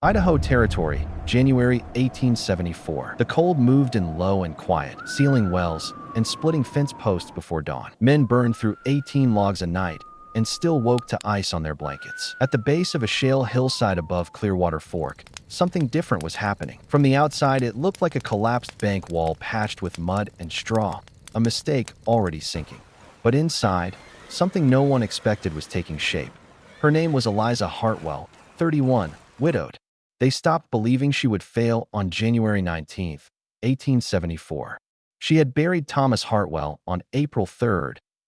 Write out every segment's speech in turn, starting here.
Idaho Territory, January 1874. The cold moved in low and quiet, sealing wells and splitting fence posts before dawn. Men burned through 18 logs a night and still woke to ice on their blankets. At the base of a shale hillside above Clearwater Fork, something different was happening. From the outside, it looked like a collapsed bank wall patched with mud and straw, a mistake already sinking. But inside, something no one expected was taking shape. Her name was Eliza Hartwell, 31, widowed. They stopped believing she would fail on January 19, 1874. She had buried Thomas Hartwell on April 3,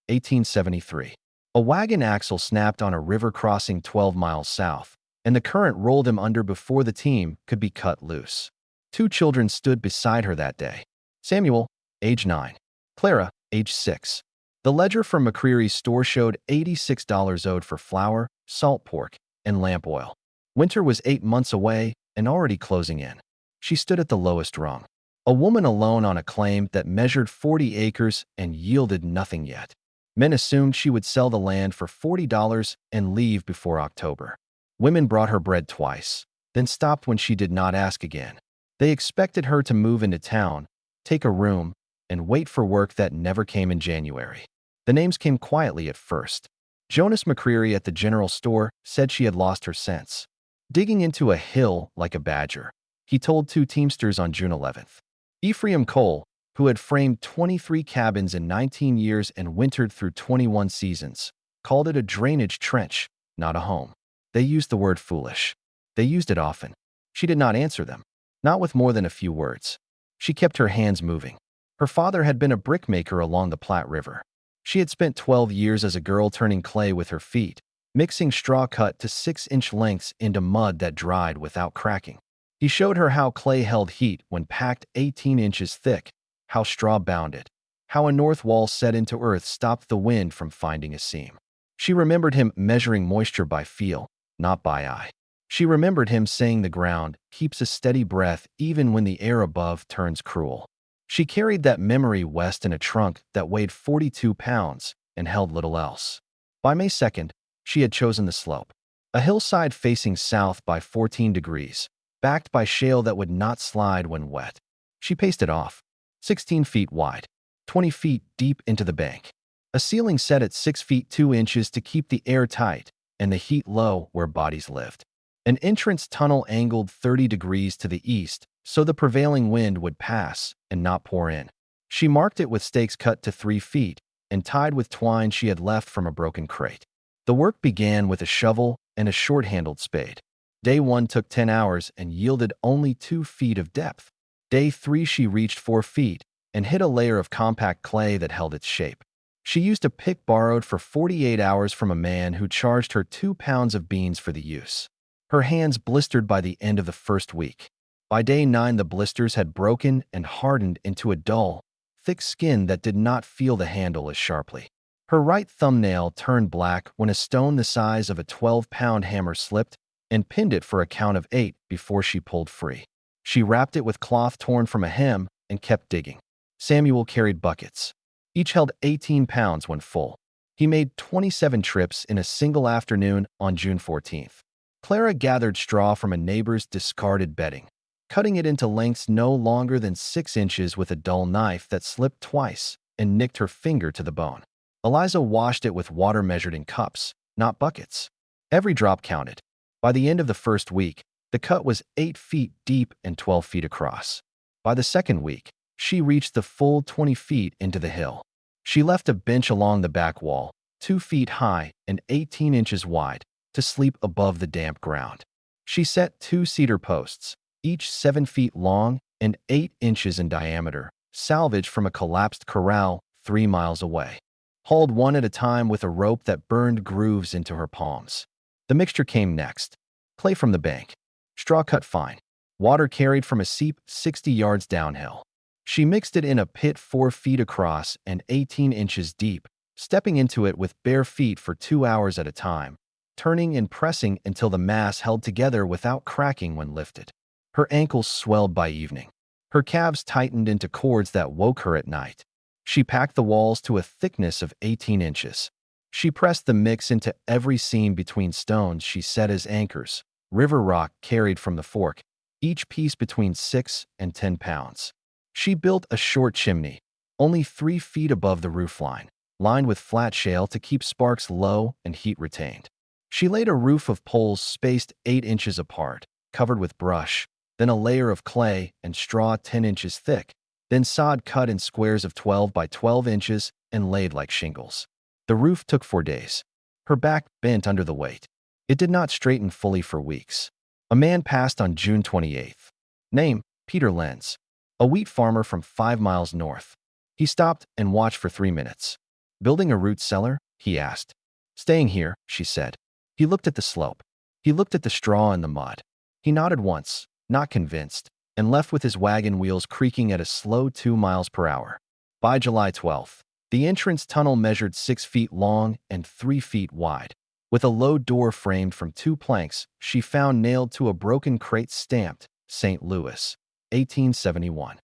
1873. A wagon axle snapped on a river crossing 12 miles south, and the current rolled him under before the team could be cut loose. Two children stood beside her that day. Samuel, age 9. Clara, age 6. The ledger from McCreary's store showed $86 owed for flour, salt pork, and lamp oil. Winter was 8 months away and already closing in. She stood at the lowest rung. A woman alone on a claim that measured 40 acres and yielded nothing yet. Men assumed she would sell the land for $40 and leave before October. Women brought her bread twice, then stopped when she did not ask again. They expected her to move into town, take a room, and wait for work that never came in January. The names came quietly at first. Jonas McCreary at the general store said she had lost her sense, digging into a hill like a badger. He told two teamsters on June 11th. Ephraim Cole, who had framed 23 cabins in 19 years and wintered through 21 seasons, called it a drainage trench, not a home. They used the word foolish. They used it often. She did not answer them, not with more than a few words. She kept her hands moving. Her father had been a brickmaker along the Platte River. She had spent 12 years as a girl turning clay with her feet, mixing straw cut to 6-inch lengths into mud that dried without cracking. He showed her how clay held heat when packed 18 inches thick, how straw bound it, how a north wall set into earth stopped the wind from finding a seam. She remembered him measuring moisture by feel, not by eye. She remembered him saying the ground keeps a steady breath even when the air above turns cruel. She carried that memory west in a trunk that weighed 42 pounds and held little else. By May 2nd, she had chosen the slope, a hillside facing south by 14 degrees, backed by shale that would not slide when wet. She paced it off, 16 feet wide, 20 feet deep into the bank. A ceiling set at 6 feet 2 inches to keep the air tight and the heat low where bodies lived. An entrance tunnel angled 30 degrees to the east so the prevailing wind would pass and not pour in. She marked it with stakes cut to 3 feet and tied with twine she had left from a broken crate. The work began with a shovel and a short-handled spade. Day 1 took 10 hours and yielded only 2 feet of depth. Day 3 she reached 4 feet and hit a layer of compact clay that held its shape. She used a pick borrowed for 48 hours from a man who charged her 2 pounds of beans for the use. Her hands blistered by the end of the first week. By day 9 the blisters had broken and hardened into a dull, thick skin that did not feel the handle as sharply. Her right thumbnail turned black when a stone the size of a 12-pound hammer slipped and pinned it for a count of 8 before she pulled free. She wrapped it with cloth torn from a hem and kept digging. Samuel carried buckets. Each held 18 pounds when full. He made 27 trips in a single afternoon on June 14th. Clara gathered straw from a neighbor's discarded bedding, cutting it into lengths no longer than 6 inches with a dull knife that slipped twice and nicked her finger to the bone. Eliza washed it with water measured in cups, not buckets. Every drop counted. By the end of the first week, the cut was 8 feet deep and 12 feet across. By the second week, she reached the full 20 feet into the hill. She left a bench along the back wall, 2 feet high and 18 inches wide, to sleep above the damp ground. She set 2 cedar posts, each 7 feet long and 8 inches in diameter, salvaged from a collapsed corral 3 miles away. Hauled one at a time with a rope that burned grooves into her palms. The mixture came next. Clay from the bank, straw cut fine, water carried from a seep 60 yards downhill. She mixed it in a pit 4 feet across and 18 inches deep, stepping into it with bare feet for 2 hours at a time, turning and pressing until the mass held together without cracking when lifted. Her ankles swelled by evening. Her calves tightened into cords that woke her at night. She packed the walls to a thickness of 18 inches. She pressed the mix into every seam between stones she set as anchors, river rock carried from the fork, each piece between 6 and 10 pounds. She built a short chimney, only 3 feet above the roofline, lined with flat shale to keep sparks low and heat retained. She laid a roof of poles spaced 8 inches apart, covered with brush, then a layer of clay and straw 10 inches thick, then sod cut in squares of 12 by 12 inches and laid like shingles. The roof took 4 days. Her back bent under the weight. It did not straighten fully for weeks. A man passed on June 28th. Name, Peter Lenz. A wheat farmer from 5 miles north. He stopped and watched for 3 minutes. Building a root cellar? He asked. Staying here, she said. He looked at the slope. He looked at the straw and the mud. He nodded once, not convinced, and left with his wagon wheels creaking at a slow 2 miles per hour. By July 12th, the entrance tunnel measured 6 feet long and 3 feet wide. With a low door framed from 2 planks, she found nailed to a broken crate stamped St. Louis, 1871.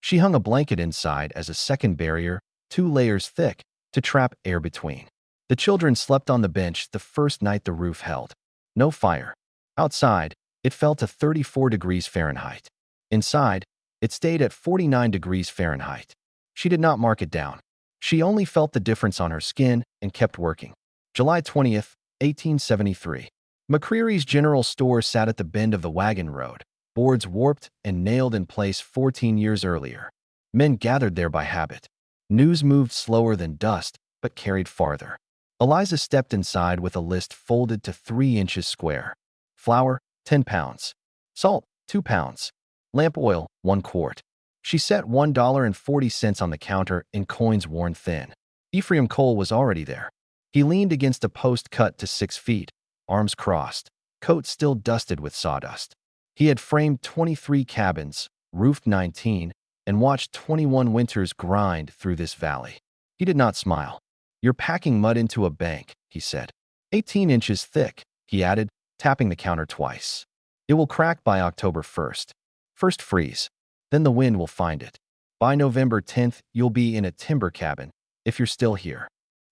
She hung a blanket inside as a second barrier, 2 layers thick, to trap air between. The children slept on the bench the first night the roof held. No fire. Outside, it fell to 34 degrees Fahrenheit. Inside, it stayed at 49 degrees Fahrenheit. She did not mark it down. She only felt the difference on her skin and kept working. July 20th, 1873. McCreary's General Store sat at the bend of the wagon road, boards warped and nailed in place 14 years earlier. Men gathered there by habit. News moved slower than dust, but carried farther. Eliza stepped inside with a list folded to 3 inches square. Flour, 10 pounds. Salt, 2 pounds. Lamp oil, 1 quart. She set $1.40 on the counter in coins worn thin. Ephraim Cole was already there. He leaned against a post cut to 6 feet, arms crossed, coat still dusted with sawdust. He had framed 23 cabins, roofed 19, and watched 21 winters grind through this valley. He did not smile. You're packing mud into a bank, he said. 18 inches thick, he added, tapping the counter twice. It will crack by October 1st. First freeze. Then the wind will find it. By November 10th, you'll be in a timber cabin, if you're still here.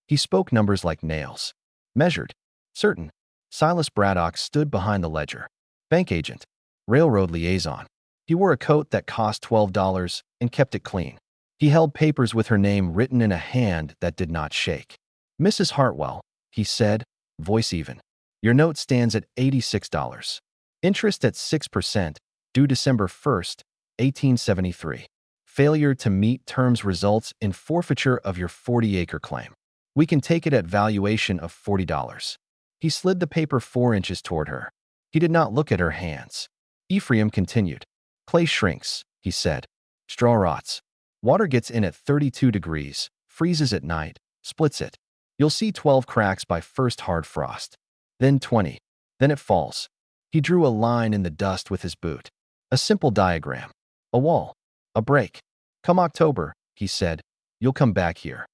He spoke numbers like nails. Measured. Certain. Silas Braddock stood behind the ledger. Bank agent. Railroad liaison. He wore a coat that cost $12 and kept it clean. He held papers with her name written in a hand that did not shake. Mrs. Hartwell, he said, voice even. Your note stands at $86. Interest at 6%, due December 1st, 1873. Failure to meet terms results in forfeiture of your 40-acre claim. We can take it at valuation of $40. He slid the paper 4 inches toward her. He did not look at her hands. Ephraim continued. Clay shrinks, he said. Straw rots. Water gets in at 32 degrees, freezes at night, splits it. You'll see 12 cracks by first hard frost. Then 20. Then it falls. He drew a line in the dust with his boot. A simple diagram. A wall. A break. Come October, he said, you'll come back here.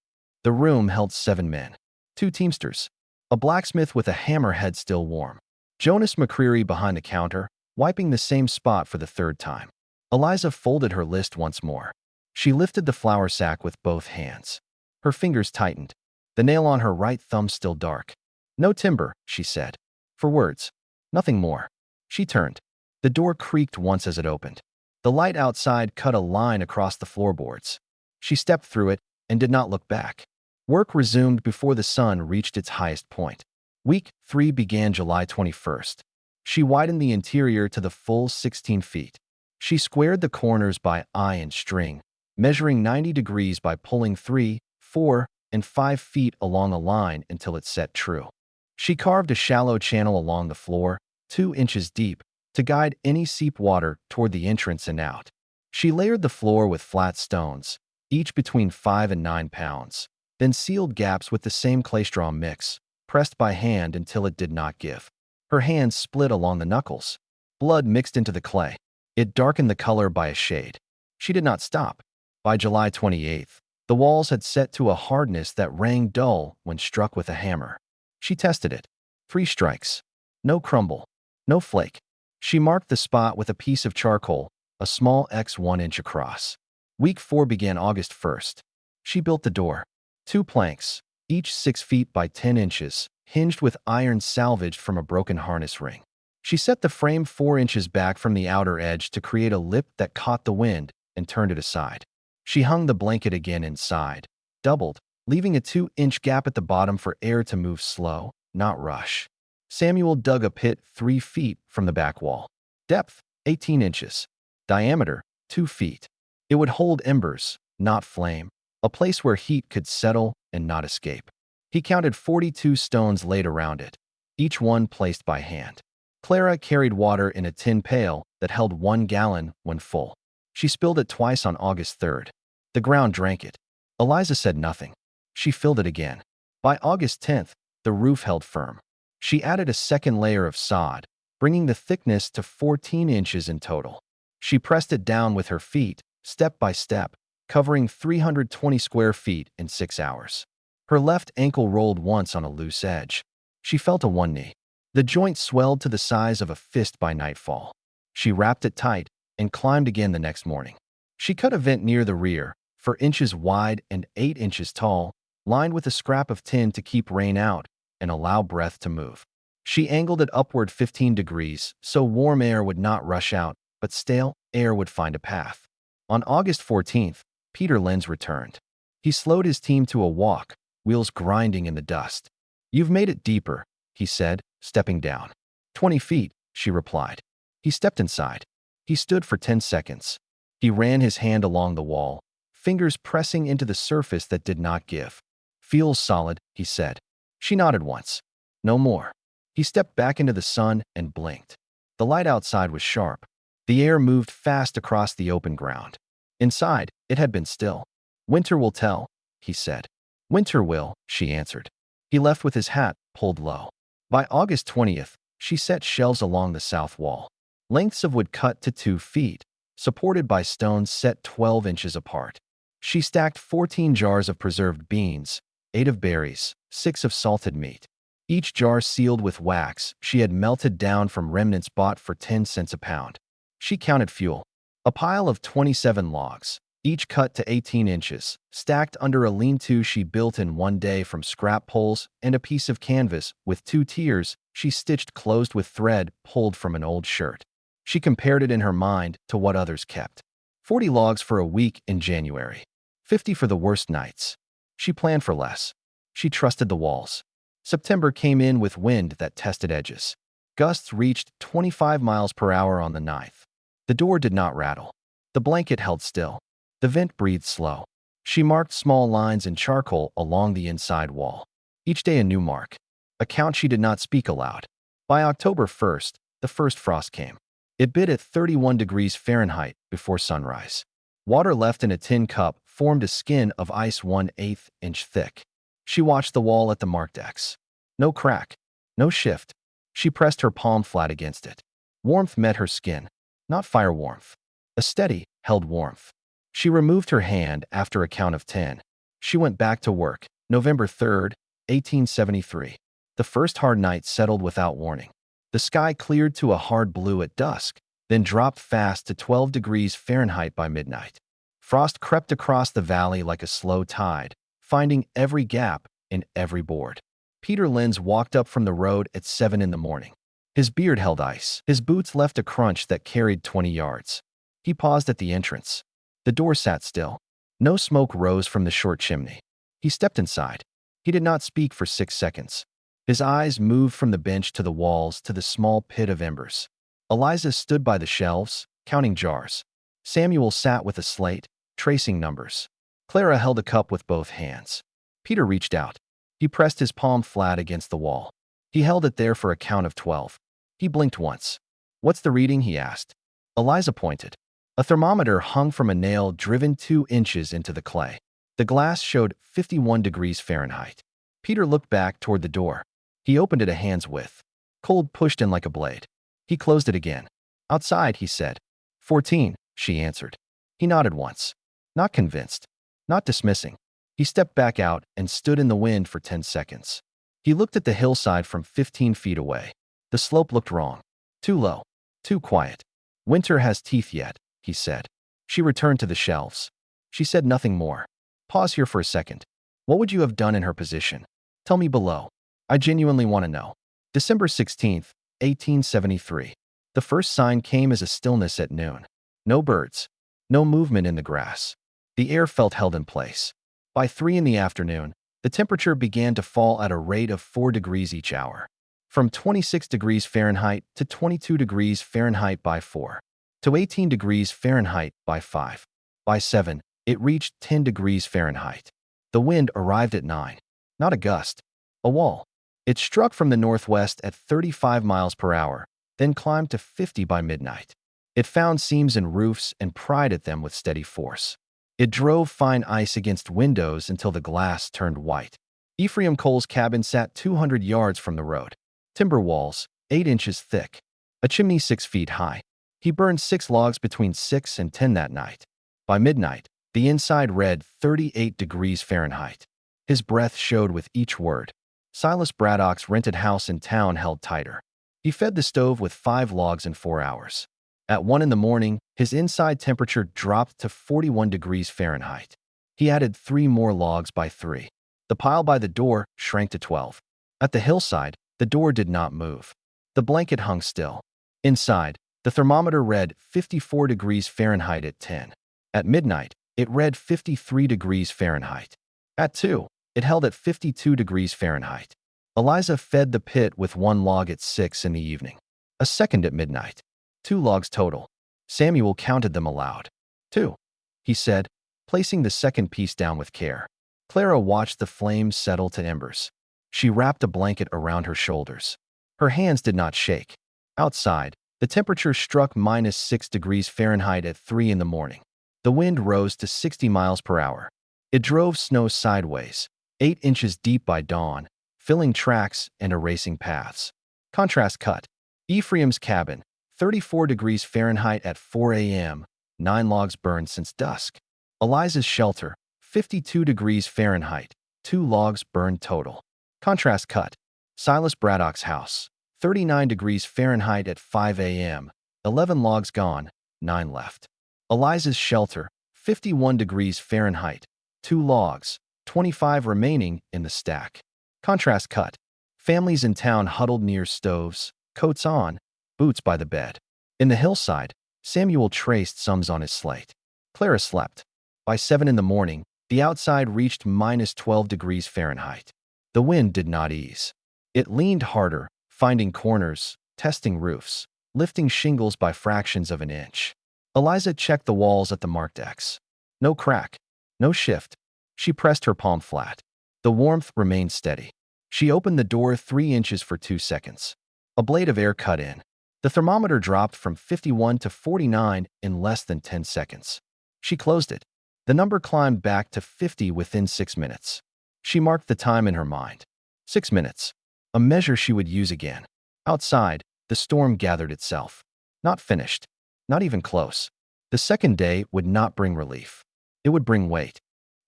The room held 7 men. 2 teamsters. A blacksmith with a hammerhead still warm. Jonas McCreary behind the counter, wiping the same spot for the 3rd time. Eliza folded her list once more. She lifted the flour sack with both hands. Her fingers tightened. The nail on her right thumb still dark. No timber, she said. For words. Nothing more. She turned. The door creaked once as it opened. The light outside cut a line across the floorboards. She stepped through it and did not look back. Work resumed before the sun reached its highest point. Week 3 began July 21st. She widened the interior to the full 16 feet. She squared the corners by eye and string, measuring 90 degrees by pulling 3, 4, and 5 feet along a line until it set true. She carved a shallow channel along the floor, 2 inches deep, to guide any seep water toward the entrance and out. She layered the floor with flat stones, each between 5 and 9 pounds, then sealed gaps with the same clay straw mix, pressed by hand until it did not give. Her hands split along the knuckles. Blood mixed into the clay. It darkened the color by a shade. She did not stop. By July 28th, the walls had set to a hardness that rang dull when struck with a hammer. She tested it. 3 strikes. No crumble. No flake. She marked the spot with a piece of charcoal, a small X 1 inch across. Week 4 began August 1st. She built the door. 2 planks, each 6 feet by 10 inches, hinged with iron salvaged from a broken harness ring. She set the frame 4 inches back from the outer edge to create a lip that caught the wind and turned it aside. She hung the blanket again inside, doubled, leaving a 2-inch gap at the bottom for air to move slow, not rush. Samuel dug a pit 3 feet from the back wall. Depth, 18 inches. Diameter, 2 feet. It would hold embers, not flame, a place where heat could settle and not escape. He counted 42 stones laid around it, each one placed by hand. Clara carried water in a tin pail that held 1 gallon when full. She spilled it twice on August 3rd. The ground drank it. Eliza said nothing. She filled it again. By August 10th, the roof held firm. She added a second layer of sod, bringing the thickness to 14 inches in total. She pressed it down with her feet, step by step, covering 320 square feet in 6 hours. Her left ankle rolled once on a loose edge. She fell to one knee. The joint swelled to the size of a fist by nightfall. She wrapped it tight and climbed again the next morning. She cut a vent near the rear, 4 inches wide and 8 inches tall, lined with a scrap of tin to keep rain out and allow breath to move. She angled it upward 15 degrees so warm air would not rush out, but stale air would find a path. On August 14th, Peter Lenz returned. He slowed his team to a walk, wheels grinding in the dust. "You've made it deeper," he said, stepping down. 20 feet, she replied. He stepped inside. He stood for 10 seconds. He ran his hand along the wall, fingers pressing into the surface that did not give. "Feels solid," he said. She nodded once. "No more." He stepped back into the sun and blinked. The light outside was sharp. The air moved fast across the open ground. Inside, it had been still. "Winter will tell," he said. "Winter will," she answered. He left with his hat pulled low. By August 20th, she set shelves along the south wall, lengths of wood cut to 2 feet, supported by stones set 12 inches apart. She stacked 14 jars of preserved beans, 8 of berries, 6 of salted meat. Each jar sealed with wax she had melted down from remnants bought for 10 cents a pound. She counted fuel. A pile of 27 logs, each cut to 18 inches, stacked under a lean-to she built in one day from scrap poles and a piece of canvas with 2 tiers she stitched closed with thread pulled from an old shirt. She compared it in her mind to what others kept. 40 logs for a week in January. 50 for the worst nights. She planned for less. She trusted the walls. September came in with wind that tested edges. Gusts reached 25 miles per hour on the 9th. The door did not rattle. The blanket held still. The vent breathed slow. She marked small lines in charcoal along the inside wall. Each day a new mark. A count she did not speak aloud. By October 1st, the first frost came. It bit at 31 degrees Fahrenheit before sunrise. Water left in a tin cup formed a skin of ice 1/8 inch thick. She watched the wall at the marked X. No crack, no shift. She pressed her palm flat against it. Warmth met her skin, not fire warmth. A steady, held warmth. She removed her hand after a count of 10. She went back to work, November 3rd, 1873. The first hard night settled without warning. The sky cleared to a hard blue at dusk, then dropped fast to 12 degrees Fahrenheit by midnight. Frost crept across the valley like a slow tide, finding every gap in every board. Peter Lenz walked up from the road at 7 in the morning. His beard held ice. His boots left a crunch that carried 20 yards. He paused at the entrance. The door sat still. No smoke rose from the short chimney. He stepped inside. He did not speak for 6 seconds. His eyes moved from the bench to the walls to the small pit of embers. Eliza stood by the shelves, counting jars. Samuel sat with a slate, tracing numbers. Clara held a cup with both hands. Peter reached out. He pressed his palm flat against the wall. He held it there for a count of 12. He blinked once. "What's the reading?" he asked. Eliza pointed. A thermometer hung from a nail driven 2 inches into the clay. The glass showed 51 degrees Fahrenheit. Peter looked back toward the door. He opened it a hand's width. Cold pushed in like a blade. He closed it again. "Outside," he said. 14, she answered. He nodded once. Not convinced. Not dismissing. He stepped back out and stood in the wind for 10 seconds. He looked at the hillside from 15 feet away. The slope looked wrong. Too low. Too quiet. "Winter has teeth yet," he said. She returned to the shelves. She said nothing more. "Pause here for a second. What would you have done in her position? Tell me below. I genuinely want to know." December 16th, 1873. The first sign came as a stillness at noon. No birds. No movement in the grass. The air felt held in place. By 3 in the afternoon, the temperature began to fall at a rate of 4 degrees each hour. From 26 degrees Fahrenheit to 22 degrees Fahrenheit by 4, to 18 degrees Fahrenheit by 5. By 7, it reached 10 degrees Fahrenheit. The wind arrived at 9. Not a gust, a wall. It struck from the northwest at 35 miles per hour, then climbed to 50 by midnight. It found seams in roofs and pried at them with steady force. It drove fine ice against windows until the glass turned white. Ephraim Cole's cabin sat 200 yards from the road. Timber walls, 8 inches thick. A chimney 6 feet high. He burned 6 logs between 6 and 10 that night. By midnight, the inside read 38 degrees Fahrenheit. His breath showed with each word. Silas Braddock's rented house in town held tighter. He fed the stove with 5 logs in 4 hours. At 1 in the morning, his inside temperature dropped to 41 degrees Fahrenheit. He added 3 more logs by 3. The pile by the door shrank to 12. At the hillside, the door did not move. The blanket hung still. Inside, the thermometer read 54 degrees Fahrenheit at 10. At midnight, it read 53 degrees Fahrenheit. At 2, it held at 52 degrees Fahrenheit. Eliza fed the pit with 1 log at 6 in the evening. A second at midnight. 2 logs total. Samuel counted them aloud. 2, he said, placing the second piece down with care. Clara watched the flames settle to embers. She wrapped a blanket around her shoulders. Her hands did not shake. Outside, the temperature struck -6 degrees Fahrenheit at 3 in the morning. The wind rose to 60 miles per hour. It drove snow sideways, 8 inches deep by dawn, filling tracks and erasing paths. Contrast cut. Ephraim's cabin, 34 degrees Fahrenheit at 4 a.m., 9 logs burned since dusk. Eliza's shelter, 52 degrees Fahrenheit, 2 logs burned total. Contrast cut. Silas Braddock's house, 39 degrees Fahrenheit at 5 a.m., 11 logs gone, 9 left. Eliza's shelter, 51 degrees Fahrenheit, 2 logs, 25 remaining in the stack. Contrast cut. Families in town huddled near stoves, coats on, boots by the bed. In the hillside, Samuel traced sums on his slate. Clara slept. By 7 in the morning, the outside reached -12 degrees Fahrenheit. The wind did not ease. It leaned harder, finding corners, testing roofs, lifting shingles by fractions of an inch. Eliza checked the walls at the marked X. No crack, no shift. She pressed her palm flat. The warmth remained steady. She opened the door 3 inches for 2 seconds. A blade of air cut in. The thermometer dropped from 51 to 49 in less than 10 seconds. She closed it. The number climbed back to 50 within 6 minutes. She marked the time in her mind. 6 minutes. A measure she would use again. Outside, the storm gathered itself. Not finished. Not even close. The second day would not bring relief. It would bring weight.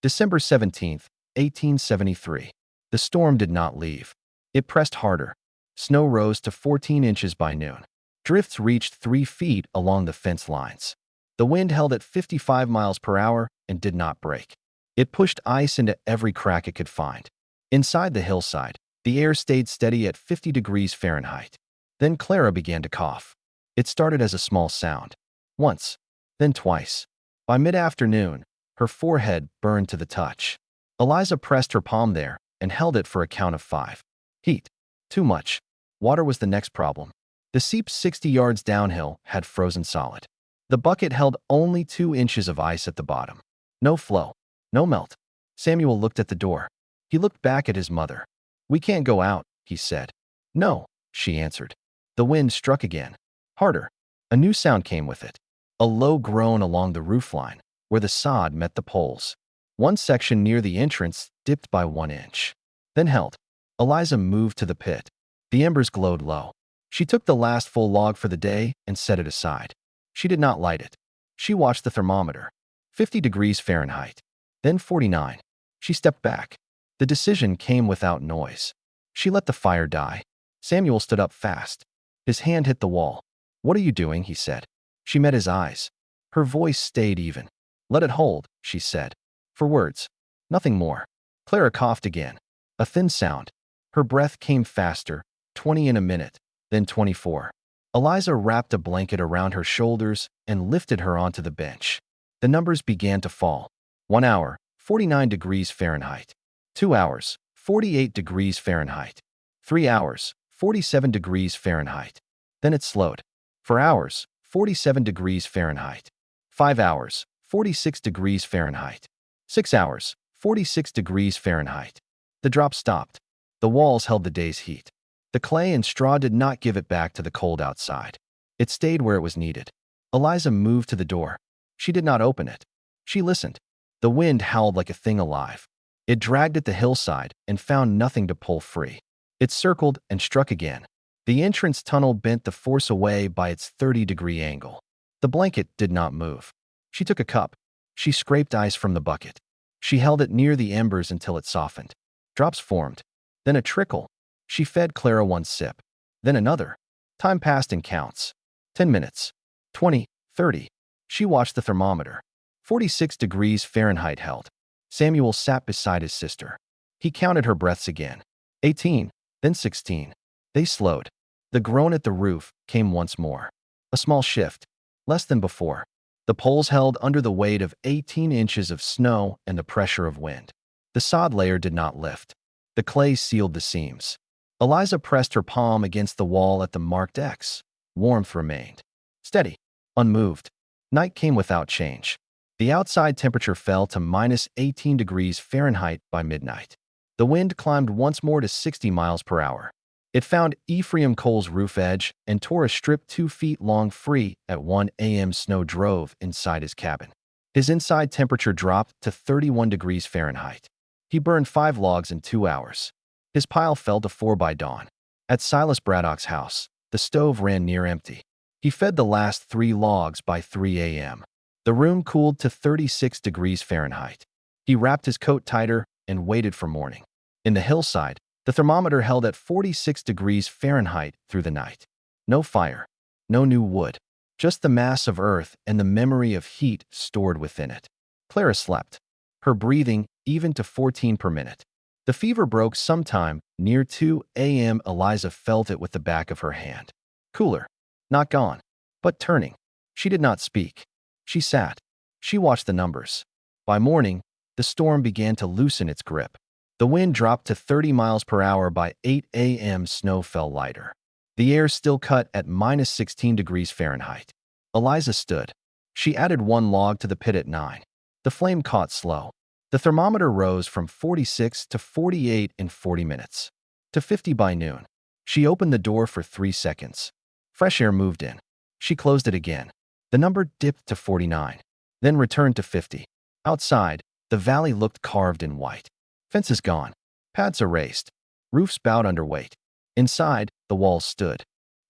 December 17, 1873. The storm did not leave. It pressed harder. Snow rose to 14 inches by noon. Drifts reached 3 feet along the fence lines. The wind held at 55 miles per hour and did not break. It pushed ice into every crack it could find. Inside the hillside, the air stayed steady at 50 degrees Fahrenheit. Then Clara began to cough. It started as a small sound. Once, then twice. By mid-afternoon, her forehead burned to the touch. Eliza pressed her palm there and held it for a count of 5. Heat. Too much. Water was the next problem. The seep 60 yards downhill had frozen solid. The bucket held only 2 inches of ice at the bottom. No flow. No melt. Samuel looked at the door. He looked back at his mother. "We can't go out," he said. "No," she answered. The wind struck again. Harder. A new sound came with it. A low groan along the roofline, where the sod met the poles. One section near the entrance dipped by 1 inch. Then held. Eliza moved to the pit. The embers glowed low. She took the last full log for the day and set it aside. She did not light it. She watched the thermometer. 50 degrees Fahrenheit. Then 49. She stepped back. The decision came without noise. She let the fire die. Samuel stood up fast. His hand hit the wall. "What are you doing?" he said. She met his eyes. Her voice stayed even. "Let it hold," she said. For words. Nothing more. Clara coughed again. A thin sound. Her breath came faster, 20 in a minute, then then 24. Eliza wrapped a blanket around her shoulders and lifted her onto the bench. The numbers began to fall. 1 hour, 49 degrees Fahrenheit. 2 hours, 48 degrees Fahrenheit. 3 hours, 47 degrees Fahrenheit. Then it slowed. 4 hours, 47 degrees Fahrenheit. 5 hours, 46 degrees Fahrenheit. 6 hours, 46 degrees Fahrenheit. The drop stopped. The walls held the day's heat. The clay and straw did not give it back to the cold outside. It stayed where it was needed. Eliza moved to the door. She did not open it. She listened. The wind howled like a thing alive. It dragged at the hillside and found nothing to pull free. It circled and struck again. The entrance tunnel bent the force away by its 30-degree angle. The blanket did not move. She took a cup. She scraped ice from the bucket. She held it near the embers until it softened. Drops formed. Then a trickle. She fed Clara one sip. Then another. Time passed in counts. 10 minutes. 20, 30. She watched the thermometer. 46 degrees Fahrenheit held. Samuel sat beside his sister. He counted her breaths again. 18, then 16. They slowed. The groan at the roof came once more. A small shift. Less than before. The poles held under the weight of 18 inches of snow and the pressure of wind. The sod layer did not lift. The clay sealed the seams. Eliza pressed her palm against the wall at the marked X. Warmth remained. Steady. Unmoved. Night came without change. The outside temperature fell to minus 18 degrees Fahrenheit by midnight. The wind climbed once more to 60 miles per hour. It found Ephraim Cole's roof edge and tore a strip 2 feet long free at 1 a.m. Snow drove inside his cabin. His inside temperature dropped to 31 degrees Fahrenheit. He burned 5 logs in 2 hours. His pile fell to 4 by dawn. At Silas Braddock's house, the stove ran near empty. He fed the last 3 logs by 3 a.m. The room cooled to 36 degrees Fahrenheit. He wrapped his coat tighter and waited for morning. In the hillside, the thermometer held at 46 degrees Fahrenheit through the night. No fire, no new wood, just the mass of earth and the memory of heat stored within it. Clara slept, her breathing even to 14 per minute. The fever broke sometime near 2 a.m. Eliza felt it with the back of her hand. Cooler, not gone, but turning. She did not speak. She sat. She watched the numbers. By morning, the storm began to loosen its grip. The wind dropped to 30 miles per hour by 8 a.m. Snow fell lighter. The air still cut at minus 16 degrees Fahrenheit. Eliza stood. She added 1 log to the pit at 9. The flame caught slow. The thermometer rose from 46 to 48 in 40 minutes. To 50 by noon. She opened the door for 3 seconds. Fresh air moved in. She closed it again. The number dipped to 49, then returned to 50. Outside, the valley looked carved in white. Fences gone. Paths erased. Roofs bowed under weight. Inside, the walls stood.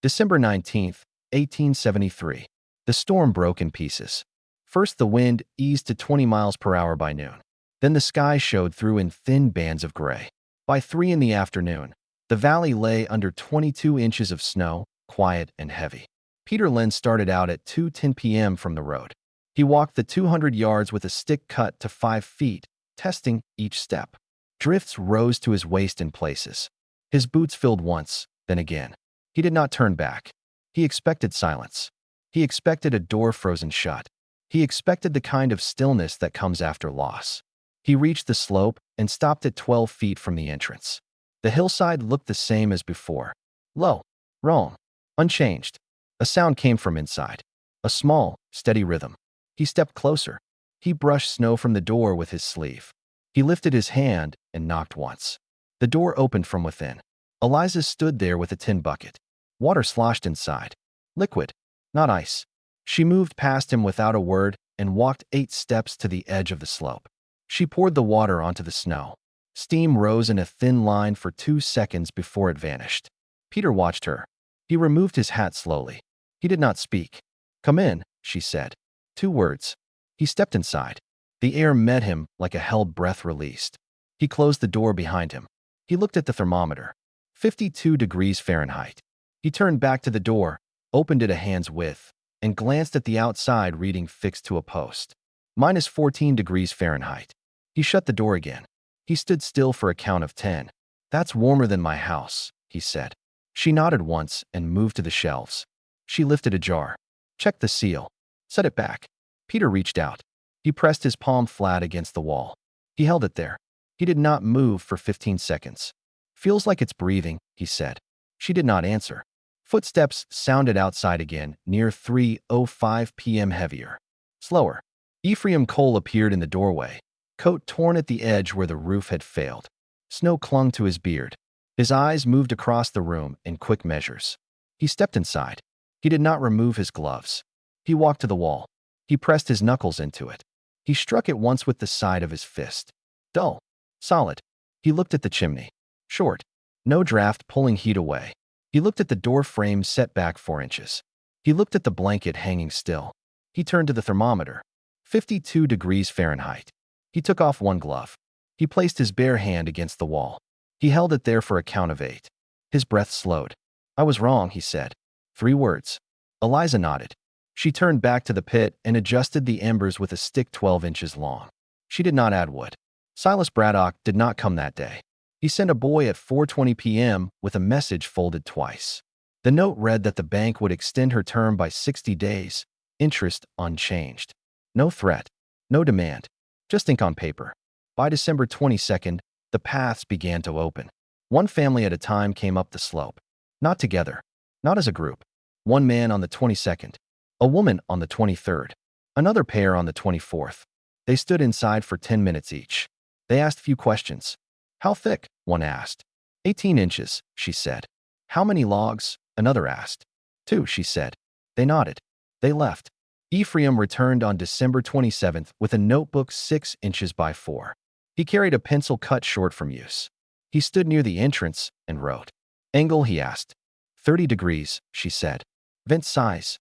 December 19th, 1873. The storm broke in pieces. First, the wind eased to 20 miles per hour by noon. Then the sky showed through in thin bands of gray. By 3 in the afternoon, the valley lay under 22 inches of snow, quiet and heavy. Peter Lynn started out at 2:10 p.m. from the road. He walked the 200 yards with a stick cut to 5 feet, testing each step. Drifts rose to his waist in places. His boots filled once, then again. He did not turn back. He expected silence. He expected a door frozen shut. He expected the kind of stillness that comes after loss. He reached the slope and stopped at 12 feet from the entrance. The hillside looked the same as before. Low, wrong, unchanged. A sound came from inside. A small, steady rhythm. He stepped closer. He brushed snow from the door with his sleeve. He lifted his hand and knocked once. The door opened from within. Eliza stood there with a tin bucket. Water sloshed inside. Liquid, not ice. She moved past him without a word and walked 8 steps to the edge of the slope. She poured the water onto the snow. Steam rose in a thin line for 2 seconds before it vanished. Peter watched her. He removed his hat slowly. He did not speak. "Come in," she said. 2 words. He stepped inside. The air met him like a held breath released. He closed the door behind him. He looked at the thermometer. 52 degrees Fahrenheit. He turned back to the door, opened it a hand's width, and glanced at the outside reading fixed to a post. Minus 14 degrees Fahrenheit. He shut the door again. He stood still for a count of 10. "That's warmer than my house," he said. She nodded once and moved to the shelves. She lifted a jar, checked the seal, set it back. Peter reached out. He pressed his palm flat against the wall. He held it there. He did not move for 15 seconds. "Feels like it's breathing," he said. She did not answer. Footsteps sounded outside again, near 3:05 p.m. heavier. Slower. Ephraim Cole appeared in the doorway, coat torn at the edge where the roof had failed. Snow clung to his beard. His eyes moved across the room in quick measures. He stepped inside. He did not remove his gloves. He walked to the wall. He pressed his knuckles into it. He struck it once with the side of his fist. Dull. Solid. He looked at the chimney. Short. No draft pulling heat away. He looked at the door frame set back 4 inches. He looked at the blanket hanging still. He turned to the thermometer. 52 degrees Fahrenheit. He took off one glove. He placed his bare hand against the wall. He held it there for a count of 8. His breath slowed. "I was wrong," he said. 3 words. Eliza nodded. She turned back to the pit and adjusted the embers with a stick 12 inches long. She did not add wood. Silas Braddock did not come that day. He sent a boy at 4:20 p.m. with a message folded twice. The note read that the bank would extend her term by 60 days, interest unchanged. No threat, no demand, just ink on paper. By December 22nd, the paths began to open. One family at a time came up the slope. Not together, not as a group. One man on the 22nd, a woman on the 23rd, another pair on the 24th. They stood inside for 10 minutes each. They asked few questions. "How thick?" one asked. 18 inches, she said. "How many logs?" another asked. 2, she said. They nodded. They left. Ephraim returned on December 27th with a notebook 6 inches by 4. He carried a pencil cut short from use. He stood near the entrance and wrote. "Angle?" he asked. 30 degrees, she said. "Vent size?"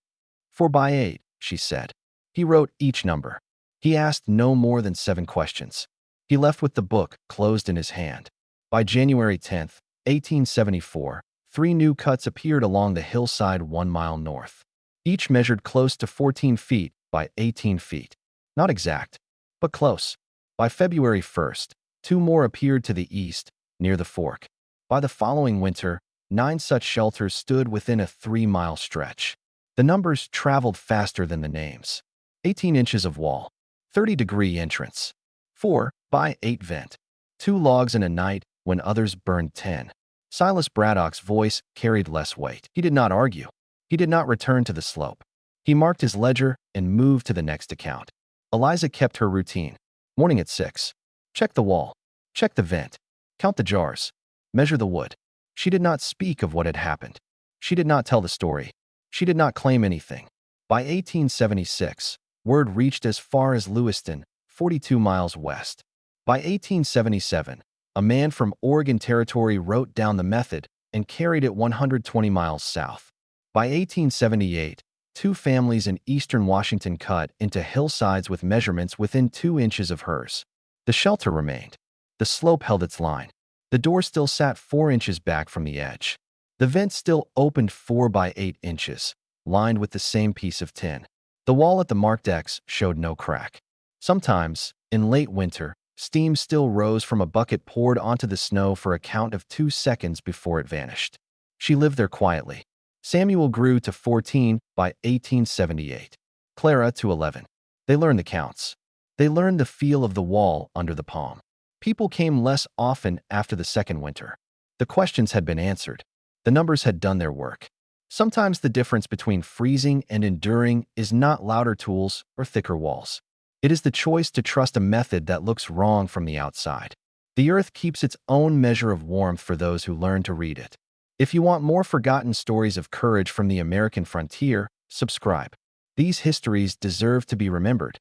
4 by 8, she said. He wrote each number. He asked no more than 7 questions. He left with the book closed in his hand. By January 10th, 1874, 3 new cuts appeared along the hillside 1 mile north. Each measured close to 14 feet by 18 feet. Not exact, but close. By February 1st, 2 more appeared to the east, near the fork. By the following winter, 9 such shelters stood within a 3-mile stretch. The numbers traveled faster than the names. 18 inches of wall, 30-degree entrance, 4 by 8 vent, 2 logs in a night when others burned 10. Silas Braddock's voice carried less weight. He did not argue. He did not return to the slope. He marked his ledger and moved to the next account. Eliza kept her routine. Morning at 6. Check the wall. Check the vent. Count the jars. Measure the wood. She did not speak of what had happened. She did not tell the story. She did not claim anything. By 1876, word reached as far as Lewiston, 42 miles west. By 1877, a man from Oregon Territory wrote down the method and carried it 120 miles south. By 1878, 2 families in eastern Washington cut into hillsides with measurements within 2 inches of hers. The shelter remained. The slope held its line. The door still sat 4 inches back from the edge. The vent still opened 4 by 8 inches, lined with the same piece of tin. The wall at the marked X showed no crack. Sometimes, in late winter, steam still rose from a bucket poured onto the snow for a count of 2 seconds before it vanished. She lived there quietly. Samuel grew to 14 by 1878. Clara to 11. They learned the counts. They learned the feel of the wall under the palm. People came less often after the second winter. The questions had been answered. The numbers had done their work. Sometimes the difference between freezing and enduring is not louder tools or thicker walls. It is the choice to trust a method that looks wrong from the outside. The earth keeps its own measure of warmth for those who learn to read it. If you want more forgotten stories of courage from the American frontier, subscribe. These histories deserve to be remembered.